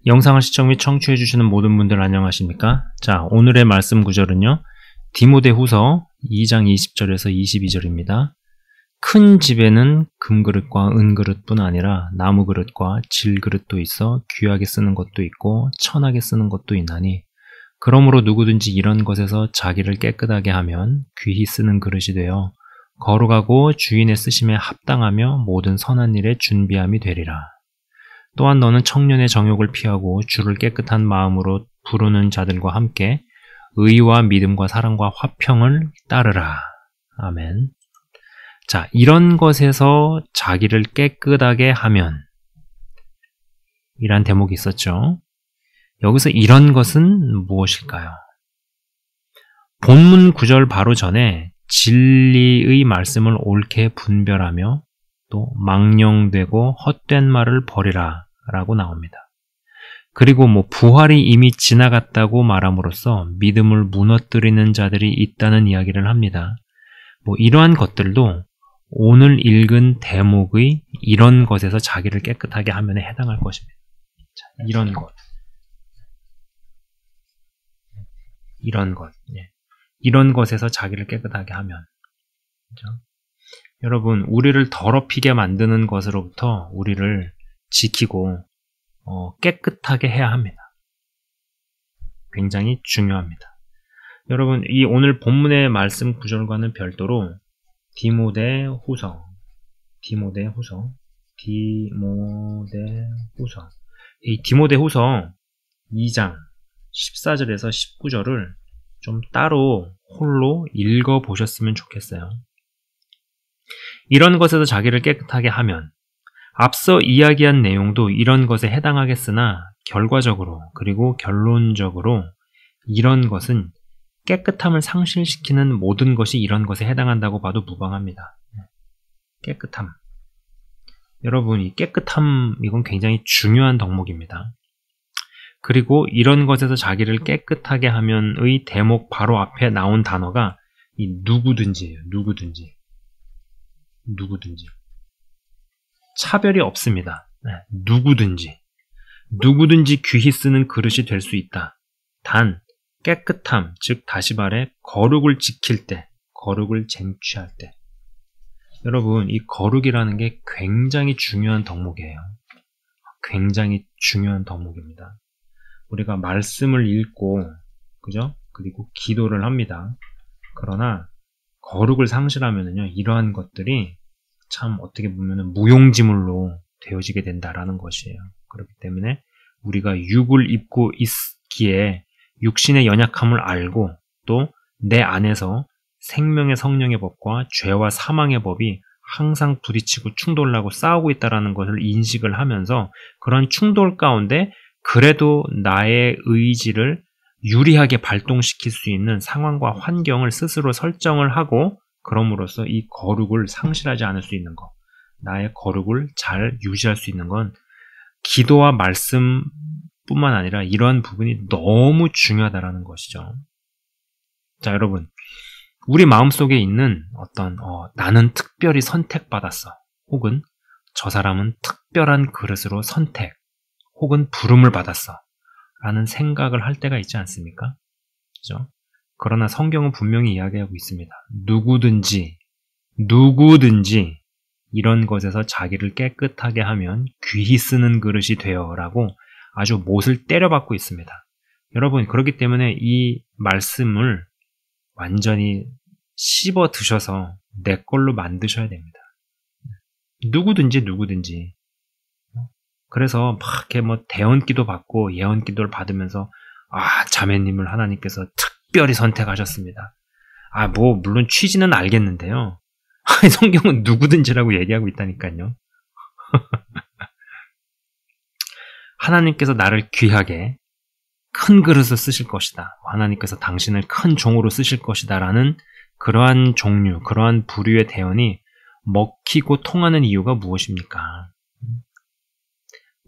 영상을 시청 및 청취해 주시는 모든 분들 안녕하십니까? 자, 오늘의 말씀 구절은요. 디모데후서 2장 20절에서 22절입니다. 큰 집에는 금그릇과 은그릇뿐 아니라 나무그릇과 질그릇도 있어 귀하게 쓰는 것도 있고 천하게 쓰는 것도 있나니 그러므로 누구든지 이런 것에서 자기를 깨끗하게 하면 귀히 쓰는 그릇이 되어 거룩하고 주인의 쓰심에 합당하며 모든 선한 일에 준비함이 되리라. 또한 너는 청년의 정욕을 피하고 주를 깨끗한 마음으로 부르는 자들과 함께 의와 믿음과 사랑과 화평을 따르라. 아멘. 자, 이런 것에서 자기를 깨끗하게 하면 이란 대목이 있었죠. 여기서 이런 것은 무엇일까요? 본문 구절 바로 전에 진리의 말씀을 옳게 분별하며 또 망령되고 헛된 말을 버리라 라고 나옵니다. 그리고 부활이 이미 지나갔다고 말함으로써 믿음을 무너뜨리는 자들이 있다는 이야기를 합니다. 이러한 것들도 오늘 읽은 대목의 이런 것에서 자기를 깨끗하게 하면에 해당할 것입니다. 자, 이런 것. 이런 것에서 자기를 깨끗하게 하면. 그렇죠? 여러분, 우리를 더럽히게 만드는 것으로부터 우리를 지키고 깨끗하게 해야 합니다. 굉장히 중요합니다. 여러분, 이 오늘 본문의 말씀 구절과는 별도로 디모데후서 이 디모데후서 2장 14절에서 19절을 좀 따로 홀로 읽어보셨으면 좋겠어요. 이런 것에서 자기를 깨끗하게 하면 앞서 이야기한 내용도 이런 것에 해당하겠으나 결과적으로 그리고 결론적으로 이런 것은 깨끗함을 상실시키는 모든 것이 이런 것에 해당한다고 봐도 무방합니다. 깨끗함. 여러분, 이 깨끗함 이건 굉장히 중요한 덕목입니다. 그리고 이런 것에서 자기를 깨끗하게 하면의 대목 바로 앞에 나온 단어가 이 누구든지예요. 누구든지. 차별이 없습니다. 누구든지 귀히 쓰는 그릇이 될 수 있다. 단 깨끗함, 즉 다시 말해 거룩을 지킬 때, 거룩을 쟁취할 때. 여러분, 이 거룩이라는 게 굉장히 중요한 덕목이에요. 굉장히 중요한 덕목입니다. 우리가 말씀을 읽고, 그죠? 그리고 기도를 합니다. 그러나 거룩을 상실하면은요, 이러한 것들이 참 어떻게 보면은 무용지물로 되어지게 된다라는 것이에요. 그렇기 때문에 우리가 육을 입고 있기에 육신의 연약함을 알고 또 내 안에서 생명의 성령의 법과 죄와 사망의 법이 항상 부딪히고 충돌하고 싸우고 있다는 것을 인식을 하면서 그런 충돌 가운데 그래도 나의 의지를 유리하게 발동시킬 수 있는 상황과 환경을 스스로 설정을 하고 그럼으로써 이 거룩을 상실하지 않을 수 있는 것, 나의 거룩을 잘 유지할 수 있는 건 기도와 말씀뿐만 아니라 이러한 부분이 너무 중요하다는 것이죠. 자, 여러분, 우리 마음속에 있는 어떤 나는 특별히 선택받았어, 혹은 저 사람은 특별한 그릇으로 선택 혹은 부름을 받았어 라는 생각을 할 때가 있지 않습니까? 그죠? 그러나 성경은 분명히 이야기하고 있습니다. 누구든지 이런 것에서 자기를 깨끗하게 하면 귀히 쓰는 그릇이 되어 라고 아주 못을 때려박고 있습니다. 여러분, 그렇기 때문에 이 말씀을 완전히 씹어 드셔서 내 걸로 만드셔야 됩니다. 누구든지. 그래서 막 이렇게 대언기도 받고 예언기도를 받으면서 자매님을 하나님께서 특별히 선택하셨습니다. 물론 취지는 알겠는데요. 성경은 누구든지라고 얘기하고 있다니까요. 하나님께서 나를 귀하게 큰 그릇을 쓰실 것이다. 하나님께서 당신을 큰 종으로 쓰실 것이다. 라는 그러한 종류, 그러한 부류의 대언이 먹히고 통하는 이유가 무엇입니까?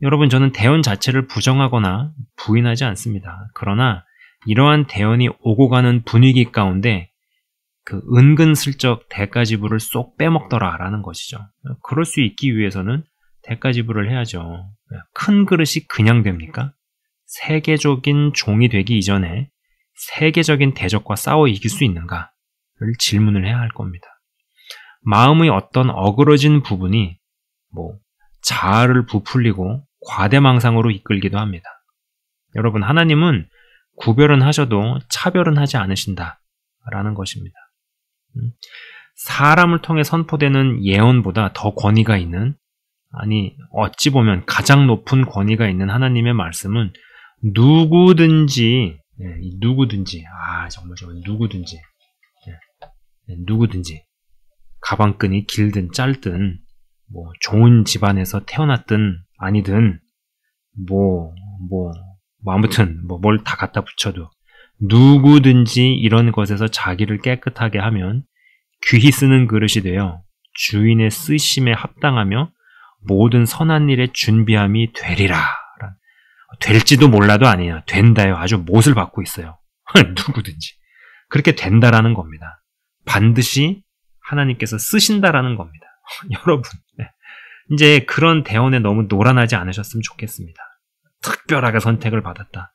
여러분, 저는 대언 자체를 부정하거나 부인하지 않습니다. 그러나 이러한 대언이 오고 가는 분위기 가운데 그 은근슬쩍 대가지불을 쏙 빼먹더라 라는 것이죠. 그럴 수 있기 위해서는 대가지불을 해야죠. 큰 그릇이 그냥 됩니까? 세계적인 종이 되기 이전에 세계적인 대적과 싸워 이길 수 있는가를 질문을 해야 할 겁니다. 마음의 어떤 어그러진 부분이 자아를 부풀리고 과대망상으로 이끌기도 합니다. 여러분, 하나님은 구별은 하셔도 차별은 하지 않으신다라는 것입니다. 사람을 통해 선포되는 예언보다 더 권위가 있는, 어찌 보면 가장 높은 권위가 있는 하나님의 말씀은 누구든지, 누구든지, 가방끈이 길든 짧든, 좋은 집안에서 태어났든 아니든, 아무튼 뭘 다 갖다 붙여도 누구든지 이런 것에서 자기를 깨끗하게 하면 귀히 쓰는 그릇이 되어 주인의 쓰심에 합당하며 모든 선한 일에 준비함이 되리라. 될지도 몰라도 아니에요. 된다요. 아주 못을 받고 있어요. 누구든지. 그렇게 된다라는 겁니다. 반드시 하나님께서 쓰신다라는 겁니다. 여러분, 이제 그런 대원에 너무 노란하지 않으셨으면 좋겠습니다. 특별하게 선택을 받았다.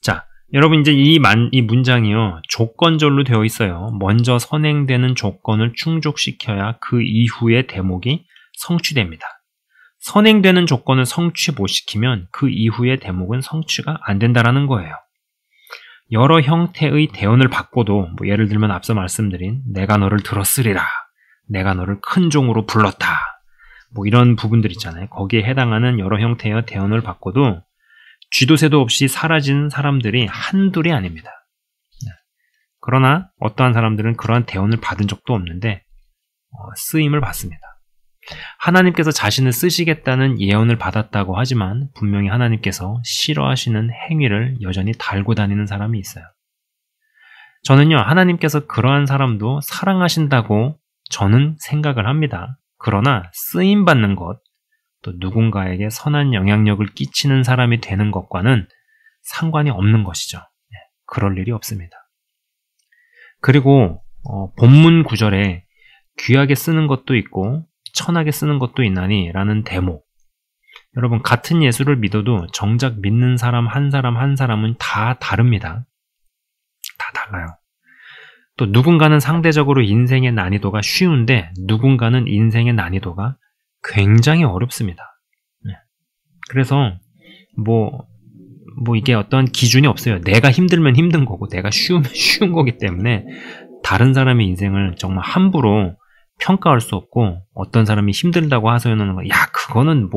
자, 여러분, 이제 이 문장이요, 조건절로 되어 있어요. 먼저 선행되는 조건을 충족시켜야 그 이후의 대목이 성취됩니다. 선행되는 조건을 성취 못 시키면 그 이후의 대목은 성취가 안 된다라는 거예요. 여러 형태의 대언을 받고도, 예를 들면 앞서 말씀드린 내가 너를 들었으리라, 내가 너를 큰 종으로 불렀다, 이런 부분들 있잖아요. 거기에 해당하는 여러 형태의 대언을 받고도 쥐도 새도 없이 사라진 사람들이 한둘이 아닙니다. 그러나 어떠한 사람들은 그러한 대언을 받은 적도 없는데 쓰임을 받습니다. 하나님께서 자신을 쓰시겠다는 예언을 받았다고 하지만 분명히 하나님께서 싫어하시는 행위를 여전히 달고 다니는 사람이 있어요. 저는요, 하나님께서 그러한 사람도 사랑하신다고 저는 생각을 합니다. 그러나 쓰임받는 것, 또 누군가에게 선한 영향력을 끼치는 사람이 되는 것과는 상관이 없는 것이죠. 그럴 일이 없습니다. 그리고 본문 구절에 귀하게 쓰는 것도 있고 천하게 쓰는 것도 있나니 라는 대목, 여러분, 같은 예수를 믿어도 정작 믿는 사람 한 사람은 다 다릅니다. 다 달라요. 또 누군가는 상대적으로 인생의 난이도가 쉬운데 누군가는 인생의 난이도가 굉장히 어렵습니다. 그래서 이게 어떤 기준이 없어요. 내가 힘들면 힘든 거고 내가 쉬우면 쉬운 거기 때문에 다른 사람의 인생을 정말 함부로 평가할 수 없고, 어떤 사람이 힘들다고 하소연하는 거, 그거는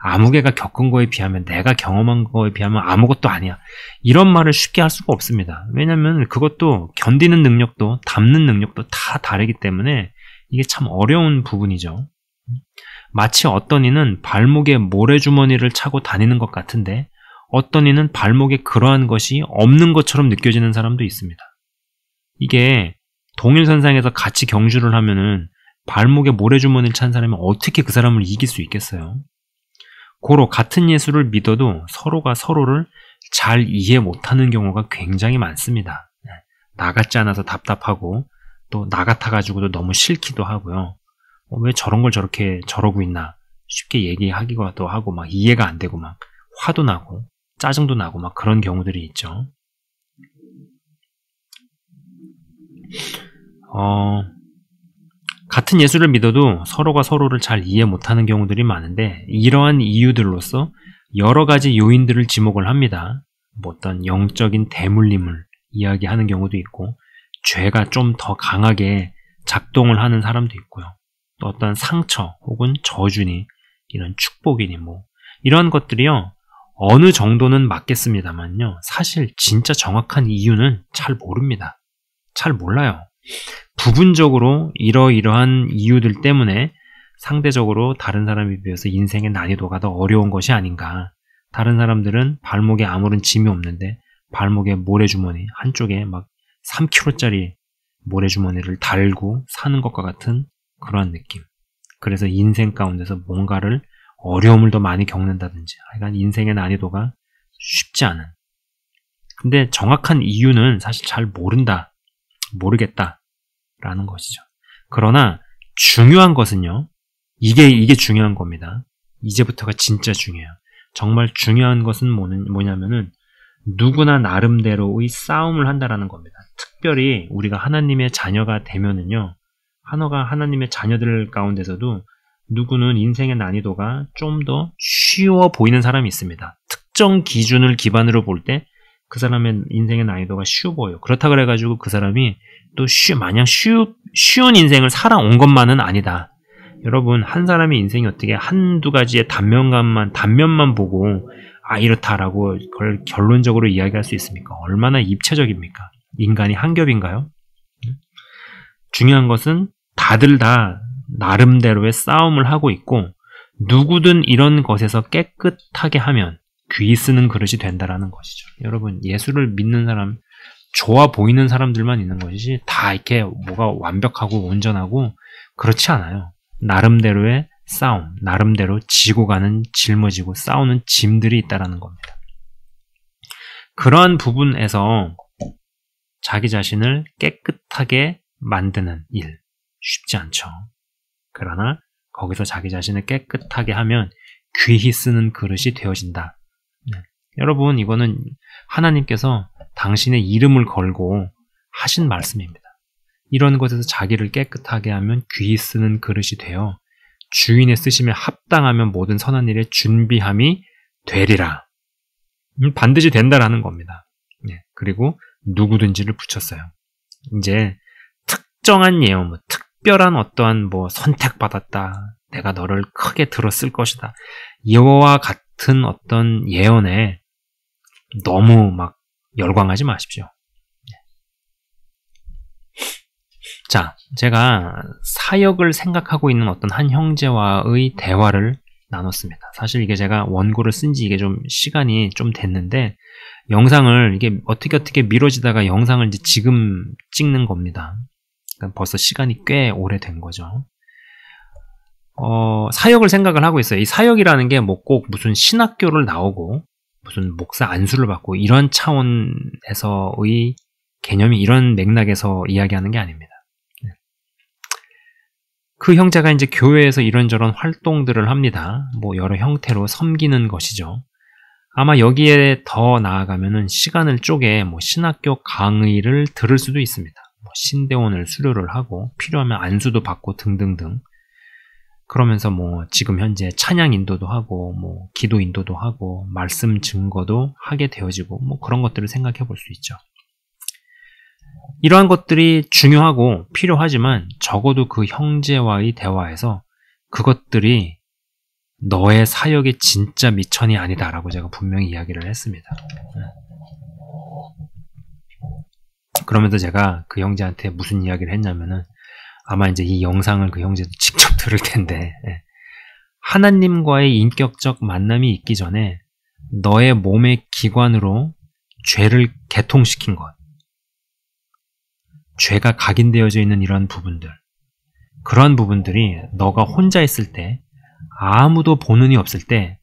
아무 개가 겪은 거에 비하면, 내가 경험한 거에 비하면 아무것도 아니야, 이런 말을 쉽게 할 수가 없습니다. 왜냐하면 그것도 견디는 능력도 담는 능력도 다 다르기 때문에 이게 참 어려운 부분이죠. 마치 어떤 이는 발목에 모래주머니를 차고 다니는 것 같은데 어떤 이는 발목에 그러한 것이 없는 것처럼 느껴지는 사람도 있습니다. 이게 동일선상에서 같이 경주를 하면은 발목에 모래주머니를 찬 사람이 어떻게 그 사람을 이길 수 있겠어요? 고로 같은 예수를 믿어도 서로가 서로를 잘 이해 못하는 경우가 굉장히 많습니다. 나 같지 않아서 답답하고 또 나 같아가지고도 너무 싫기도 하고요. 왜 저런 걸 저러고 있나 쉽게 얘기하기도 하고 막 이해가 안 되고 막 화도 나고 짜증도 나고 막 그런 경우들이 있죠. 같은 예수를 믿어도 서로가 서로를 잘 이해 못하는 경우들이 많은데 이러한 이유들로서 여러 가지 요인들을 지목을 합니다. 어떤 영적인 대물림을 이야기하는 경우도 있고 죄가 좀 더 강하게 작동을 하는 사람도 있고요. 또 어떤 상처 혹은 저주니 이런 축복이니 이런 것들이요. 어느 정도는 맞겠습니다만요. 사실 진짜 정확한 이유는 잘 모릅니다. 잘 몰라요. 부분적으로 이러이러한 이유들 때문에 상대적으로 다른 사람에 비해서 인생의 난이도가 더 어려운 것이 아닌가. 다른 사람들은 발목에 아무런 짐이 없는데 발목에 모래주머니 한쪽에 막 3kg짜리 모래주머니를 달고 사는 것과 같은 그러한 느낌. 그래서 인생 가운데서 뭔가를 어려움을 더 많이 겪는다든지 하여간 인생의 난이도가 쉽지 않은. 근데 정확한 이유는 사실 잘 모르겠다라는 것이죠. 그러나 중요한 것은요. 이게 중요한 겁니다. 이제부터가 진짜 중요해요. 정말 중요한 것은 뭐냐면은 누구나 나름대로의 싸움을 한다라는 겁니다. 특별히 우리가 하나님의 자녀가 되면은요, 하나님의 자녀들 가운데서도 누구는 인생의 난이도가 좀 더 쉬워 보이는 사람이 있습니다. 특정 기준을 기반으로 볼 때 그 사람의 인생의 난이도가 쉬워 보여요. 그렇다 그래가지고 그 사람이 또 마냥 쉬운 인생을 살아온 것만은 아니다. 여러분, 한 사람의 인생이 어떻게 한두 가지의 단면만 보고 이렇다라고 그걸 결론적으로 이야기할 수 있습니까? 얼마나 입체적입니까? 인간이 한 겹인가요? 중요한 것은 다들 다 나름대로의 싸움을 하고 있고, 누구든 이런 것에서 깨끗하게 하면 귀 쓰는 그릇이 된다라는 것이죠. 여러분, 예수를 믿는 사람, 좋아 보이는 사람들만 있는 것이지 다 이렇게 뭐가 완벽하고 온전하고 그렇지 않아요. 나름대로의 싸움, 나름대로 지고 가는, 짊어지고 싸우는 짐들이 있다라는 겁니다. 그러한 부분에서 자기 자신을 깨끗하게 만드는 일, 쉽지 않죠. 그러나 거기서 자기 자신을 깨끗하게 하면 귀히 쓰는 그릇이 되어진다. 여러분, 이거는 하나님께서 당신의 이름을 걸고 하신 말씀입니다. 이런 것에서 자기를 깨끗하게 하면 귀히 쓰는 그릇이 되어 주인의 쓰심에 합당하면 모든 선한 일에 준비함이 되리라. 반드시 된다라는 겁니다. 그리고 누구든지를 붙였어요. 이제 특정한 예언, 특별한 어떠한 선택받았다, 내가 너를 크게 들었을 것이다, 이와 같은 어떤 예언에 너무 막 열광하지 마십시오. 자, 제가 사역을 생각하고 있는 어떤 한 형제와의 대화를 나눴습니다. 사실 이게 제가 원고를 쓴 지 이게 좀 시간이 좀 됐는데, 영상을 이게 어떻게 미뤄지다가 영상을 이제 지금 찍는 겁니다. 그러니까 벌써 시간이 꽤 오래된 거죠. 사역을 생각을 하고 있어요. 이 사역이라는 게 꼭 무슨 신학교를 나오고 무슨 목사 안수를 받고 이런 차원에서의 개념이, 이런 맥락에서 이야기하는 게 아닙니다. 그 형제가 이제 교회에서 이런저런 활동들을 합니다. 여러 형태로 섬기는 것이죠. 아마 여기에 더 나아가면은 시간을 쪼개 신학교 강의를 들을 수도 있습니다. 신대원을 수료를 하고 필요하면 안수도 받고 등등등. 그러면서 지금 현재 찬양 인도도 하고 기도 인도도 하고 말씀 증거도 하게 되어지고 그런 것들을 생각해 볼 수 있죠. 이러한 것들이 중요하고 필요하지만 적어도 그 형제와의 대화에서 그것들이 너의 사역의 진짜 미천이 아니다라고 제가 분명히 이야기를 했습니다. 그러면서 제가 그 형제한테 무슨 이야기를 했냐면은, 아마 이제 이 영상을 그 형제도 직접 들을 텐데, 하나님과의 인격적 만남이 있기 전에 너의 몸의 기관으로 죄를 개통시킨 것, 죄가 각인되어져 있는 이런 부분들, 그러한 부분들이 너가 혼자 있을 때, 아무도 보는 이 없을 때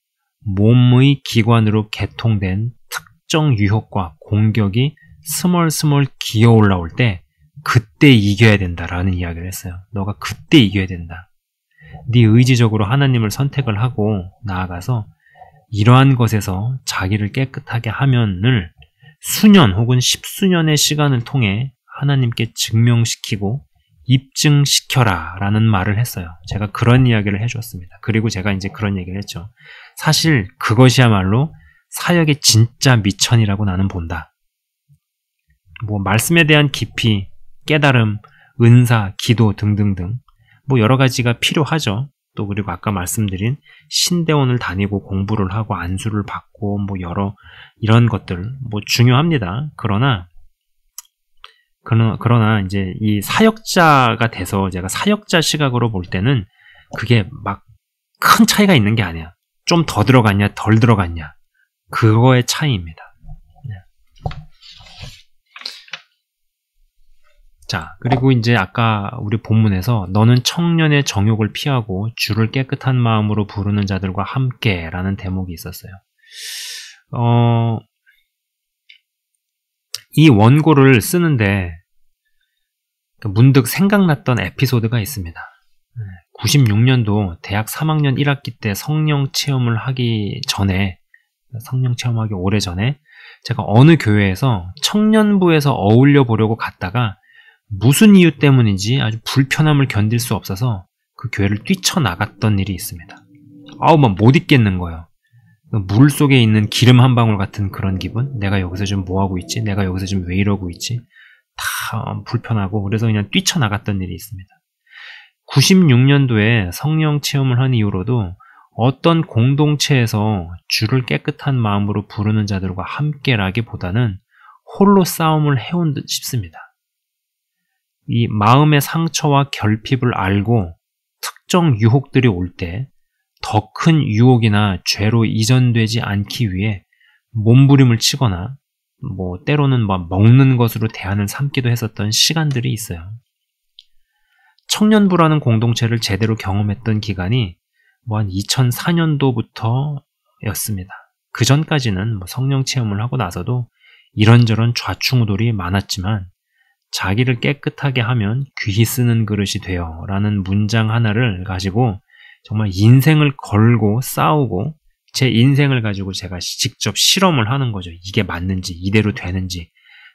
몸의 기관으로 개통된 특정 유혹과 공격이 스멀스멀 기어 올라올 때 그때 이겨야 된다라는 이야기를 했어요. 너가 그때 이겨야 된다. 네 의지적으로 하나님을 선택을 하고 나아가서 이러한 것에서 자기를 깨끗하게 하면을 수년 혹은 십수년의 시간을 통해 하나님께 증명시키고 입증시켜라 라는 말을 했어요. 제가 그런 이야기를 해주었습니다. 그리고 제가 이제 그런 얘기를 했죠. 사실 그것이야말로 사역의 진짜 미천이라고 나는 본다. 말씀에 대한 깊이, 깨달음, 은사, 기도 등등등 여러 가지가 필요하죠. 또 그리고 아까 말씀드린 신대원을 다니고 공부를 하고 안수를 받고 여러 이런 것들 중요합니다. 그러나 이제 이 사역자가 돼서 제가 사역자 시각으로 볼 때는 그게 막 큰 차이가 있는 게 아니야. 좀 더 들어갔냐 덜 들어갔냐, 그거의 차이입니다. 자, 그리고 이제 아까 우리 본문에서 너는 청년의 정욕을 피하고 주를 깨끗한 마음으로 부르는 자들과 함께 라는 대목이 있었어요. 이 원고를 쓰는데 문득 생각났던 에피소드가 있습니다. 96년도 대학 3학년 1학기 때 성령 체험을 하기 전에 성령 체험하기 오래전에 제가 어느 교회에서 청년부에서 어울려 보려고 갔다가 무슨 이유 때문인지 아주 불편함을 견딜 수 없어서 그 교회를 뛰쳐나갔던 일이 있습니다. 막 못 있겠는 거예요. 물 속에 있는 기름 한 방울 같은 그런 기분? 내가 여기서 지금 뭐하고 있지? 내가 여기서 지금 왜 이러고 있지? 다 불편하고 그래서 그냥 뛰쳐나갔던 일이 있습니다. 96년도에 성령 체험을 한 이후로도 어떤 공동체에서 주를 깨끗한 마음으로 부르는 자들과 함께라기보다는 홀로 싸움을 해온 듯 싶습니다. 이 마음의 상처와 결핍을 알고 특정 유혹들이 올 때 더 큰 유혹이나 죄로 이전되지 않기 위해 몸부림을 치거나 때로는 먹는 것으로 대안을 삼기도 했었던 시간들이 있어요. 청년부라는 공동체를 제대로 경험했던 기간이 한 2004년도부터였습니다. 그 전까지는 성령 체험을 하고 나서도 이런저런 좌충우돌이 많았지만 자기를 깨끗하게 하면 귀히 쓰는 그릇이 되어 라는 문장 하나를 가지고 정말 인생을 걸고 싸우고 제 인생을 가지고 제가 직접 실험을 하는 거죠. 이게 맞는지 이대로 되는지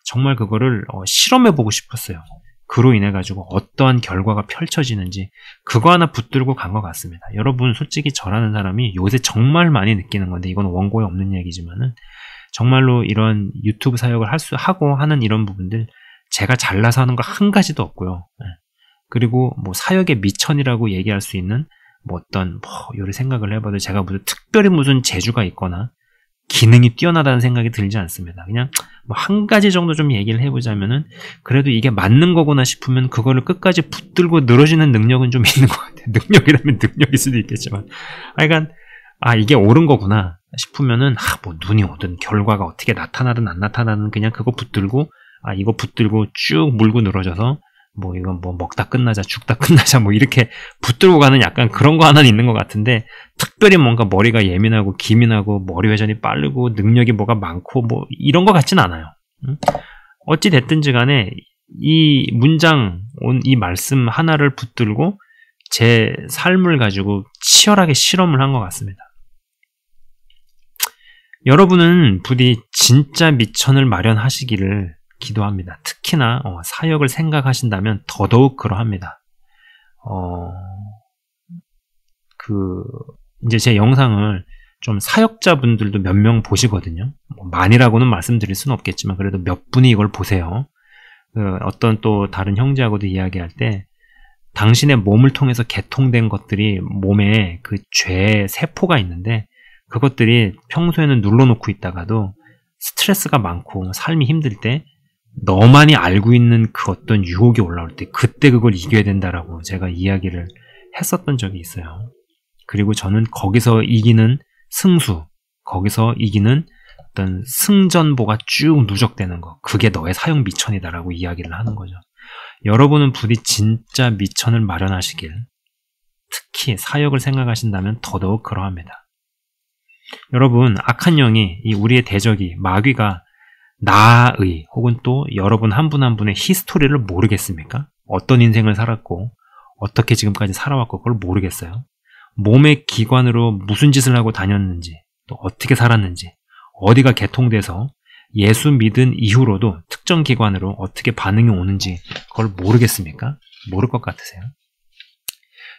정말 그거를 실험해보고 싶었어요. 그로 인해 가지고 어떠한 결과가 펼쳐지는지 그거 하나 붙들고 간 것 같습니다. 여러분 솔직히 저라는 사람이 요새 정말 많이 느끼는 건데 이건 원고에 없는 얘기지만은 정말로 이런 유튜브 사역을 하고 하는 이런 부분들 제가 잘나서 하는 거 한 가지도 없고요. 그리고 사역의 미천이라고 얘기할 수 있는 요리 생각을 해봐도 제가 특별히 무슨 재주가 있거나 기능이 뛰어나다는 생각이 들지 않습니다. 그냥 한 가지 정도 좀 얘기를 해보자면은 그래도 이게 맞는 거구나 싶으면 그거를 끝까지 붙들고 늘어지는 능력은 좀 있는 것 같아요. 능력이라면 능력일 수도 있겠지만 그러니까 이게 옳은 거구나 싶으면은 눈이 오든 결과가 어떻게 나타나든 안 나타나든 그냥 그거 붙들고 이거 붙들고 쭉 물고 늘어져서 이건 먹다 끝나자 죽다 끝나자 이렇게 붙들고 가는 약간 그런 거 하나는 있는 것 같은데 특별히 뭔가 머리가 예민하고 기민하고 머리 회전이 빠르고 능력이 뭐가 많고 이런 것 같진 않아요. 어찌 됐든지 간에 이 문장 이 말씀 하나를 붙들고 제 삶을 가지고 치열하게 실험을 한 것 같습니다. 여러분은 부디 진짜 미천을 마련하시기를 기도합니다. 특히나 사역을 생각하신다면 더더욱 그러합니다. 이제 제 영상을 좀 사역자분들도 몇 명 보시거든요. 많이라고는 말씀드릴 수는 없겠지만 그래도 몇 분이 이걸 보세요. 어떤 또 다른 형제하고도 이야기할 때 당신의 몸을 통해서 개통된 것들이 몸에 그 죄의 세포가 있는데 그것들이 평소에는 눌러놓고 있다가도 스트레스가 많고 삶이 힘들 때 너만이 알고 있는 그 어떤 유혹이 올라올 때 그때 그걸 이겨야 된다라고 제가 이야기를 했었던 적이 있어요. 그리고 저는 거기서 이기는 승수, 거기서 이기는 어떤 승전보가 쭉 누적되는 거, 그게 너의 사역 미천이다라고 이야기를 하는 거죠. 여러분은 부디 진짜 미천을 마련하시길, 특히 사역을 생각하신다면 더더욱 그러합니다. 여러분, 악한 영이 이 우리의 대적이 마귀가 나의 혹은 또 여러분 한 분 한 분의 히스토리를 모르겠습니까? 어떤 인생을 살았고 어떻게 지금까지 살아왔고 그걸 모르겠어요? 몸의 기관으로 무슨 짓을 하고 다녔는지 또 어떻게 살았는지 어디가 개통돼서 예수 믿은 이후로도 특정 기관으로 어떻게 반응이 오는지 그걸 모르겠습니까? 모를 것 같으세요?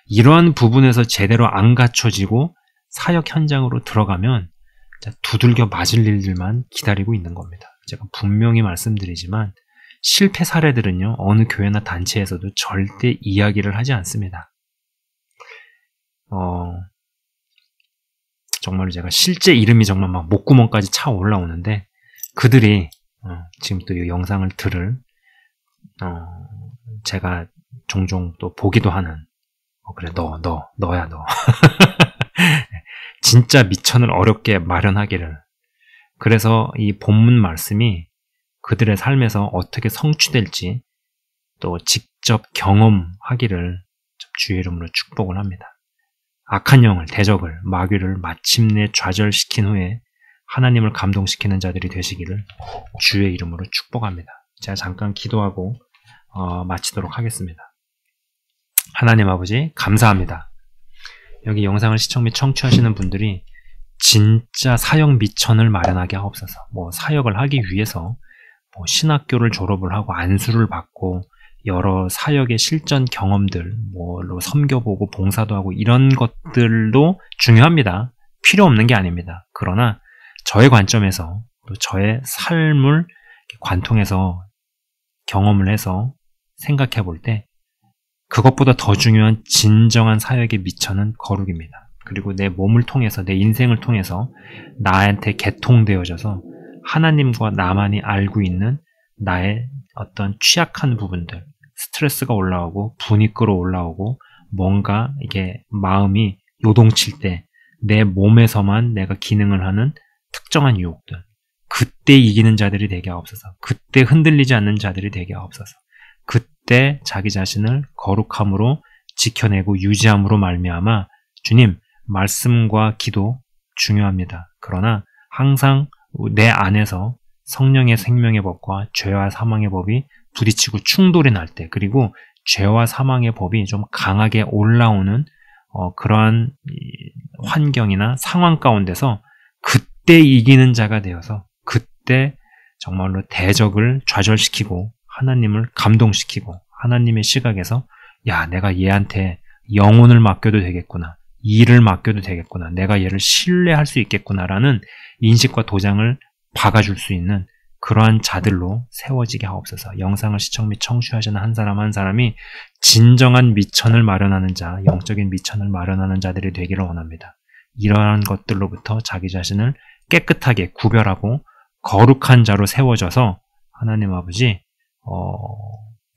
이러한 부분에서 제대로 안 갖춰지고 사역 현장으로 들어가면 두들겨 맞을 일들만 기다리고 있는 겁니다. 제가 분명히 말씀드리지만 실패 사례들은요, 어느 교회나 단체에서도 절대 이야기를 하지 않습니다. 정말로 제가 실제 이름이 정말 막 목구멍까지 차 올라오는데 그들이 지금 또 이 영상을 들을 제가 종종 또 보기도 하는 그래 너야 너 진짜 미천을 어렵게 마련하기를. 그래서 이 본문 말씀이 그들의 삶에서 어떻게 성취될지 또 직접 경험하기를 주의 이름으로 축복을 합니다. 악한 영을, 대적을, 마귀를 마침내 좌절시킨 후에 하나님을 감동시키는 자들이 되시기를 주의 이름으로 축복합니다. 제가 잠깐 기도하고 마치도록 하겠습니다. 하나님 아버지 감사합니다. 여기 영상을 시청 및 청취하시는 분들이 진짜 사역 미천을 마련하게 하옵소서. 사역을 하기 위해서 신학교를 졸업을 하고 안수를 받고 여러 사역의 실전 경험들, 섬겨보고 봉사도 하고 이런 것들도 중요합니다. 필요 없는 게 아닙니다. 그러나 저의 관점에서 또 저의 삶을 관통해서 경험을 해서 생각해 볼 때 그것보다 더 중요한 진정한 사역의 미천은 거룩입니다. 그리고 내 몸을 통해서 내 인생을 통해서 나한테 개통되어져서 하나님과 나만이 알고 있는 나의 어떤 취약한 부분들, 스트레스가 올라오고 분이 끌어올라오고 뭔가 이게 마음이 요동칠 때 내 몸에서만 내가 기능을 하는 특정한 유혹들, 그때 이기는 자들이 되게 하옵소서. 그때 흔들리지 않는 자들이 되게 하옵소서. 그때 자기 자신을 거룩함으로 지켜내고 유지함으로 말미암아 주님, 말씀과 기도 중요합니다. 그러나 항상 내 안에서 성령의 생명의 법과 죄와 사망의 법이 부딪히고 충돌이 날 때, 그리고 죄와 사망의 법이 좀 강하게 올라오는 그러한 환경이나 상황 가운데서 그때 이기는 자가 되어서 그때 정말로 대적을 좌절시키고 하나님을 감동시키고 하나님의 시각에서 내가 얘한테 영혼을 맡겨도 되겠구나, 일을 맡겨도 되겠구나, 내가 얘를 신뢰할 수 있겠구나라는 인식과 도장을 박아줄 수 있는 그러한 자들로 세워지게 하옵소서. 영상을 시청 및 청취하시는 한 사람 한 사람이 진정한 미천을 마련하는 자, 영적인 미천을 마련하는 자들이 되기를 원합니다. 이러한 것들로부터 자기 자신을 깨끗하게 구별하고 거룩한 자로 세워져서 하나님 아버지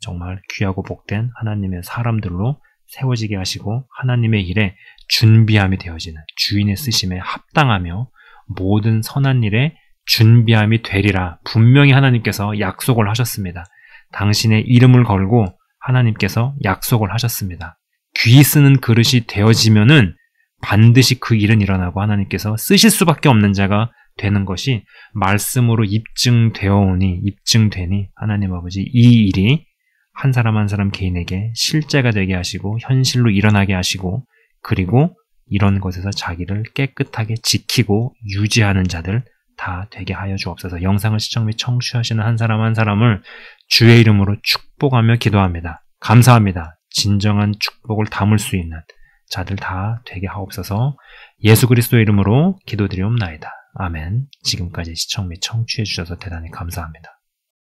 정말 귀하고 복된 하나님의 사람들로 세워지게 하시고 하나님의 일에 준비함이 되어지는 주인의 쓰심에 합당하며 모든 선한 일에 준비함이 되리라. 분명히 하나님께서 약속을 하셨습니다. 당신의 이름을 걸고 하나님께서 약속을 하셨습니다. 귀 쓰는 그릇이 되어지면은 반드시 그 일은 일어나고 하나님께서 쓰실 수밖에 없는 자가 되는 것이 말씀으로 입증되니 하나님 아버지 이 일이 한 사람 한 사람 개인에게 실제가 되게 하시고 현실로 일어나게 하시고 그리고 이런 것에서 자기를 깨끗하게 지키고 유지하는 자들 다 되게 하여 주옵소서. 영상을 시청 및 청취하시는 한 사람 한 사람을 주의 이름으로 축복하며 기도합니다. 감사합니다. 진정한 축복을 담을 수 있는 자들 다 되게 하옵소서. 예수 그리스도의 이름으로 기도드리옵나이다. 아멘. 지금까지 시청 및 청취해 주셔서 대단히 감사합니다.